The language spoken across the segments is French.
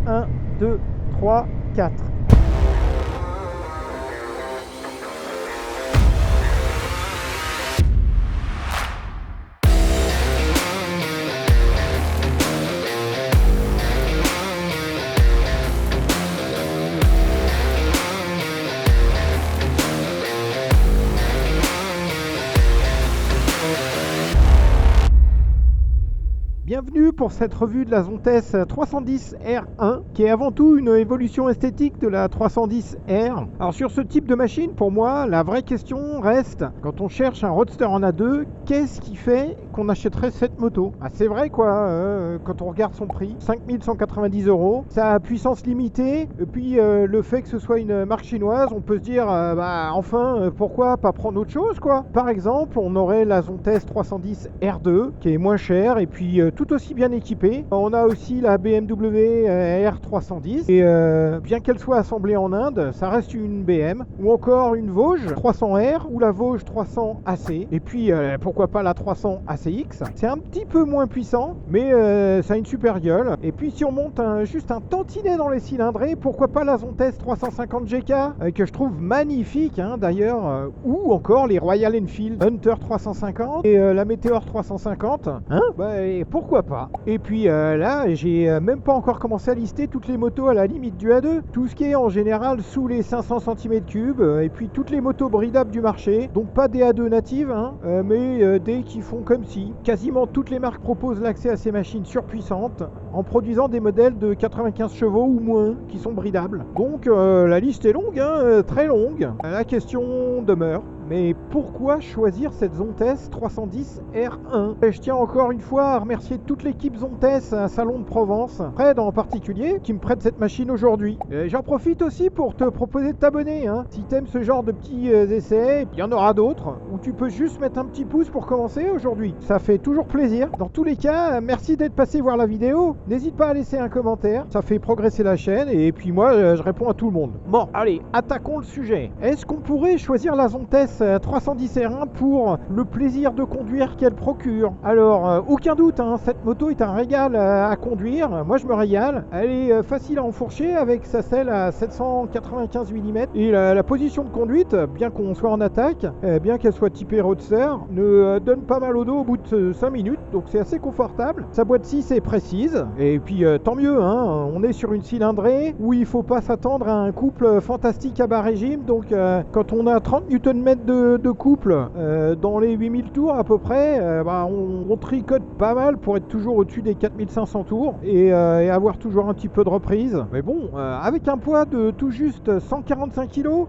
1, 2, 3, 4. Bienvenue pour cette revue de la Zontes 310R1 qui est avant tout une évolution esthétique de la 310R. Alors sur ce type de machine, pour moi, la vraie question reste, quand on cherche un Roadster en A2, qu'est-ce qui fait qu'on achèterait cette moto? C'est vrai quoi, quand on regarde son prix, 5190 €, sa puissance limitée, et puis le fait que ce soit une marque chinoise, on peut se dire, pourquoi pas prendre autre chose quoi? Par exemple, on aurait la Zontes 310R2 qui est moins chère et puis tout aussi bien équipée. On a aussi la BMW R310 et bien qu'elle soit assemblée en Inde, ça reste une BM, ou encore une Vosges 300R ou la Vosges 300 AC, et puis pourquoi pas la 300 ACX. C'est un petit peu moins puissant, mais ça a une super gueule. Et puis si on monte juste un tantinet dans les cylindrés, pourquoi pas la Zontes 350 GK que je trouve magnifique d'ailleurs, ou encore les Royal Enfield Hunter 350 et la Meteor 350. Pourquoi pas? Et puis là, j'ai même pas encore commencé à lister toutes les motos à la limite du A2. Tout ce qui est en général sous les 500 cm3, et puis toutes les motos bridables du marché. Donc pas des A2 natives, mais des qui font comme si. Quasiment toutes les marques proposent l'accès à ces machines surpuissantes en produisant des modèles de 95 chevaux ou moins qui sont bridables. Donc la liste est longue, très longue. La question demeure. Mais pourquoi choisir cette Zontes 310R1? Je tiens encore une fois à remercier toute l'équipe Zontes à Salon de Provence, Fred en particulier, qui me prête cette machine aujourd'hui. J'en profite aussi pour te proposer de t'abonner. Si t'aimes ce genre de petits essais, il y en aura d'autres, où tu peux juste mettre un petit pouce pour commencer aujourd'hui. Ça fait toujours plaisir. Dans tous les cas, merci d'être passé voir la vidéo. N'hésite pas à laisser un commentaire, ça fait progresser la chaîne, et puis moi, je réponds à tout le monde. Bon, allez, attaquons le sujet. Est-ce qu'on pourrait choisir la Zontes 310R1 pour le plaisir de conduire qu'elle procure? Alors, aucun doute, cette moto est un régal à conduire. Moi, je me régale. Elle est facile à enfourcher avec sa selle à 795 mm. Et la position de conduite, bien qu'on soit en attaque, bien qu'elle soit typée Roadster, ne donne pas mal au dos au bout de 5 minutes. Donc, c'est assez confortable. Sa boîte 6 est précise. Et puis, tant mieux, on est sur une cylindrée où il ne faut pas s'attendre à un couple fantastique à bas régime. Donc, quand on a 30 Nm de couple dans les 8000 tours à peu près, on tricote pas mal pour être toujours au-dessus des 4500 tours et avoir toujours un petit peu de reprise. Mais bon, avec un poids de tout juste 145 kg,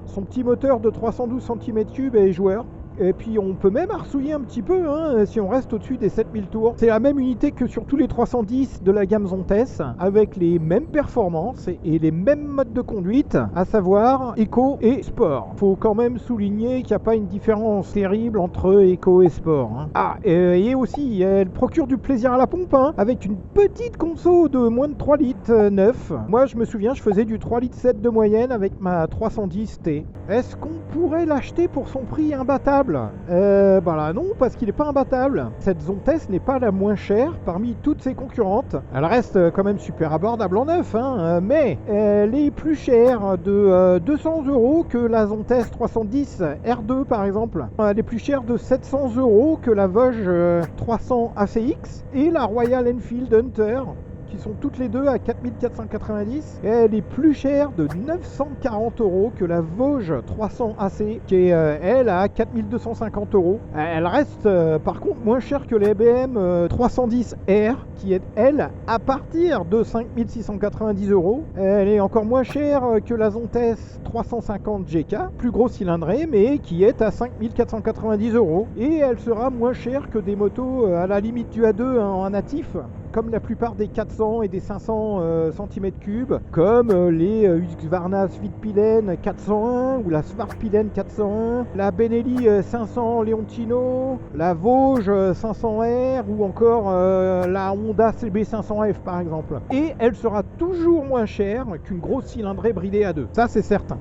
son petit moteur de 312 cm3 est joueur. Et puis on peut même arsouiller un petit peu si on reste au-dessus des 7000 tours. C'est la même unité que sur tous les 310 de la gamme Zontes, avec les mêmes performances et les mêmes modes de conduite, à savoir Eco et Sport. Faut quand même souligner qu'il n'y a pas une différence terrible entre Eco et Sport. Et aussi, elle procure du plaisir à la pompe, avec une petite conso de moins de 3 litres 9. Moi je me souviens, je faisais du 3 litres 7 de moyenne avec ma 310T. Est-ce qu'on pourrait l'acheter pour son prix imbattable? Non, parce qu'il n'est pas imbattable. Cette Zontes n'est pas la moins chère parmi toutes ses concurrentes. Elle reste quand même super abordable en neuf, mais elle est plus chère de 200 € que la Zontes 310 R2 par exemple. Elle est plus chère de 700 € que la Vosges 300 ACX et la Royal Enfield Hunter, qui sont toutes les deux à 4490, et elle est plus chère de 940 € que la Vosges 300 AC, qui est elle à 4250 €. Elle reste par contre moins chère que les BM 310R, qui est elle à partir de 5690 €. Elle est encore moins chère que la Zontes 350 GK, plus gros cylindrée, mais qui est à 5490 €. Et elle sera moins chère que des motos à la limite du A2 en natif, comme la plupart des 400 et des 500 cm3, comme les Husqvarna Svidpilen 401 ou la Svartpilen 401, la Benelli 500 Leontino, la Vosges 500R ou encore la Honda CB500F par exemple. Et elle sera toujours moins chère qu'une grosse cylindrée bridée à deux. Ça c'est certain.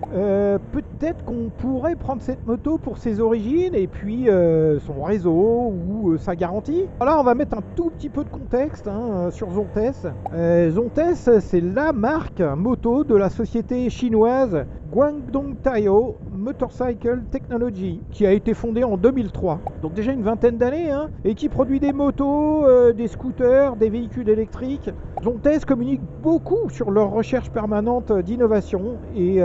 Peut-être qu'on pourrait prendre cette moto pour ses origines et puis son réseau ou sa garantie. Là on va mettre un tout petit peu de contexte. sur Zontes. Zontes, c'est la marque moto de la société chinoise Guangdong Taiyou Motorcycle Technology, qui a été fondée en 2003. Donc déjà une vingtaine d'années, et qui produit des motos, des scooters, des véhicules électriques. Zontes communique beaucoup sur leur recherche permanente d'innovation et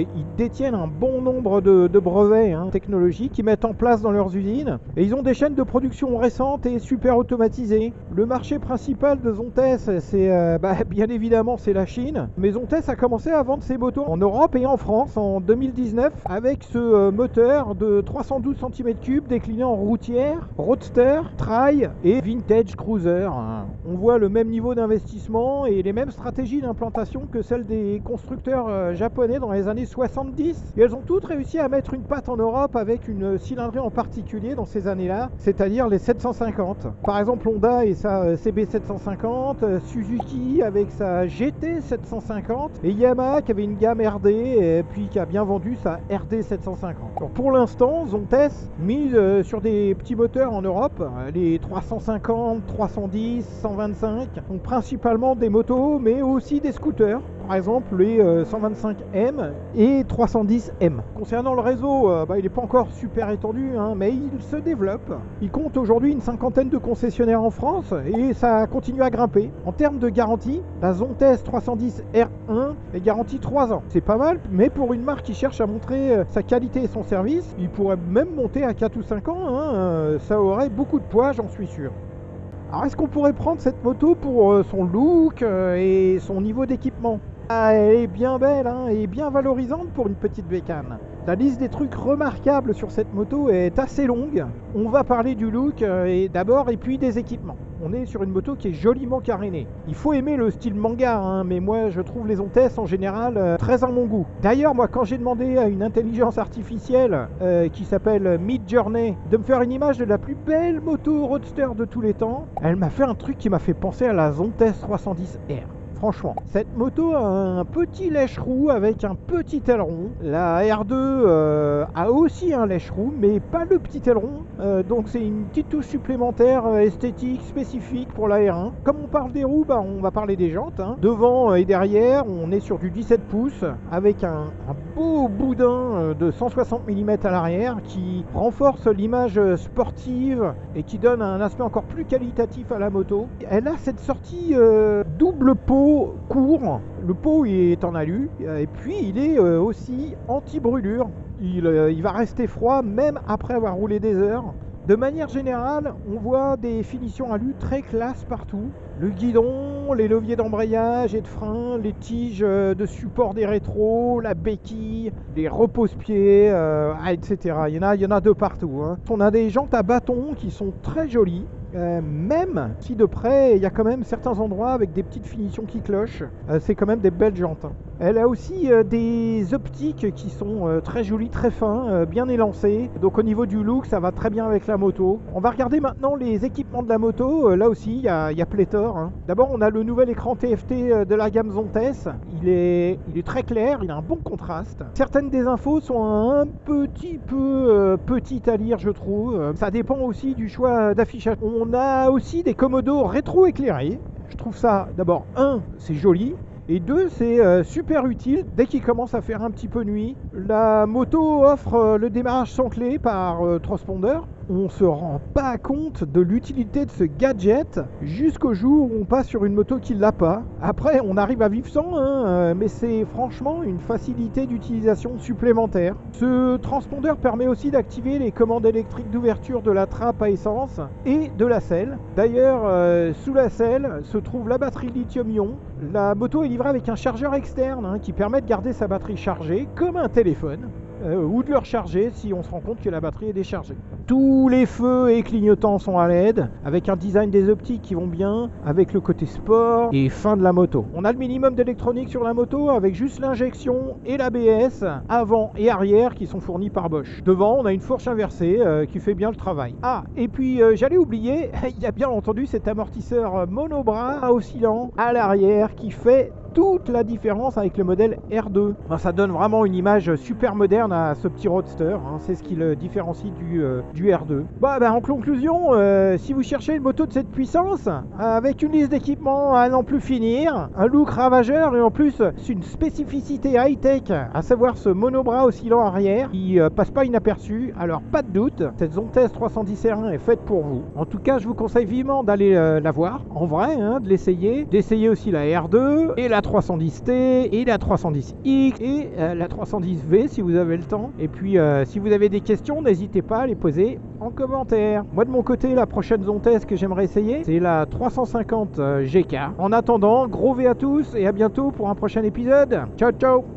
ils détiennent un bon nombre de brevets technologiques qu'ils mettent en place dans leurs usines. Et ils ont des chaînes de production récentes et super automatisées. Le marché principal de Zontes, c'est bien évidemment c'est la Chine. Mais Zontes a commencé à vendre ses motos en Europe et en France en 2019 avec ce moteur de 312 cm3 décliné en routière, roadster, trail et vintage cruiser. On voit le même niveau d'investissement et les mêmes stratégies d'implantation que celles des constructeurs japonais dans les années 70. Et elles ont toutes réussi à mettre une patte en Europe avec une cylindrée en particulier dans ces années-là, c'est-à-dire les 750. Par exemple, Honda et sa CB750, Suzuki avec sa GT 750 et Yamaha qui avait une gamme RD et puis qui a bien vendu sa RD 750. Donc pour l'instant, Zontes mise sur des petits moteurs en Europe, les 350, 310, 125, donc principalement des motos mais aussi des scooters. Par exemple les 125M et 310M. Concernant le réseau, il n'est pas encore super étendu, mais il se développe. Il compte aujourd'hui une cinquantaine de concessionnaires en France et ça continue à grimper. En termes de garantie, la Zontes 310 R1 est garantie 3 ans. C'est pas mal, mais pour une marque qui cherche à montrer sa qualité et son service, il pourrait même monter à 4 ou 5 ans. Ça aurait beaucoup de poids, j'en suis sûr. Alors est-ce qu'on pourrait prendre cette moto pour son look et son niveau d'équipement ? Elle est bien belle et bien valorisante pour une petite bécane. La liste des trucs remarquables sur cette moto est assez longue. On va parler du look d'abord et puis des équipements. On est sur une moto qui est joliment carénée. Il faut aimer le style manga, mais moi je trouve les Zontes en général très à mon goût. D'ailleurs, moi quand j'ai demandé à une intelligence artificielle qui s'appelle Midjourney de me faire une image de la plus belle moto roadster de tous les temps, elle m'a fait un truc qui m'a fait penser à la Zontes 310R. Franchement, cette moto a un petit lèche-roue avec un petit aileron. La R2 a aussi un lèche-roue, mais pas le petit aileron. Donc c'est une petite touche supplémentaire esthétique spécifique pour la R1. Comme on parle des roues, on va parler des jantes. Devant et derrière, on est sur du 17 pouces avec un beau boudin de 160 mm à l'arrière qui renforce l'image sportive et qui donne un aspect encore plus qualitatif à la moto. Elle a cette sortie double pot court, le pot est en alu et puis il est aussi anti-brûlure, il va rester froid même après avoir roulé des heures. De manière générale, on voit des finitions alu très classe partout. Le guidon, les leviers d'embrayage et de frein, les tiges de support des rétros, la béquille, les repose-pieds, etc. Il y en a de partout. On a des jantes à bâton qui sont très jolies. Même si de près il y a quand même certains endroits avec des petites finitions qui clochent, c'est quand même des belles jantes. Elle a aussi des optiques qui sont très jolies, très fins, bien élancées. Donc au niveau du look, ça va très bien avec la moto. On va regarder maintenant les équipements de la moto. Là aussi, il y a pléthore. D'abord, on a le nouvel écran TFT de la gamme Zontes. Il est très clair, il a un bon contraste. Certaines des infos sont un petit peu petites à lire, je trouve. Ça dépend aussi du choix d'affichage. On a aussi des commodos rétro-éclairés. Je trouve ça, d'abord, c'est joli. Et 2, c'est super utile dès qu'il commence à faire un petit peu nuit. La moto offre le démarrage sans clé par transpondeur. On ne se rend pas compte de l'utilité de ce gadget jusqu'au jour où on passe sur une moto qui ne l'a pas. Après, on arrive à vivre sans, mais c'est franchement une facilité d'utilisation supplémentaire. Ce transpondeur permet aussi d'activer les commandes électriques d'ouverture de la trappe à essence et de la selle. D'ailleurs, sous la selle se trouve la batterie lithium-ion. La moto est livrée avec un chargeur externe qui permet de garder sa batterie chargée comme un téléphone. Ou de le recharger si on se rend compte que la batterie est déchargée. Tous les feux et clignotants sont à LED, avec un design des optiques qui vont bien, avec le côté sport et fin de la moto. On a le minimum d'électronique sur la moto avec juste l'injection et l'ABS avant et arrière qui sont fournis par Bosch. Devant, on a une fourche inversée qui fait bien le travail. Ah, et puis j'allais oublier, il y a bien entendu cet amortisseur monobras oscillant à l'arrière qui fait toute la différence avec le modèle R2. Ben, ça donne vraiment une image super moderne à ce petit roadster, hein. C'est ce qui le différencie du R2. En conclusion, si vous cherchez une moto de cette puissance, avec une liste d'équipements à n'en plus finir, un look ravageur et en plus une spécificité high-tech, à savoir ce monobras oscillant arrière qui passe pas inaperçu, alors pas de doute, cette Zontes 310 R1 est faite pour vous. En tout cas, je vous conseille vivement d'aller la voir, en vrai, hein, de l'essayer, d'essayer aussi la R2 et la 310T et la 310X et la 310V si vous avez le temps. Et puis si vous avez des questions, n'hésitez pas à les poser en commentaire. Moi de mon côté, la prochaine Zontes que j'aimerais essayer, c'est la 350 GK. En attendant, gros V à tous et à bientôt pour un prochain épisode. Ciao ciao.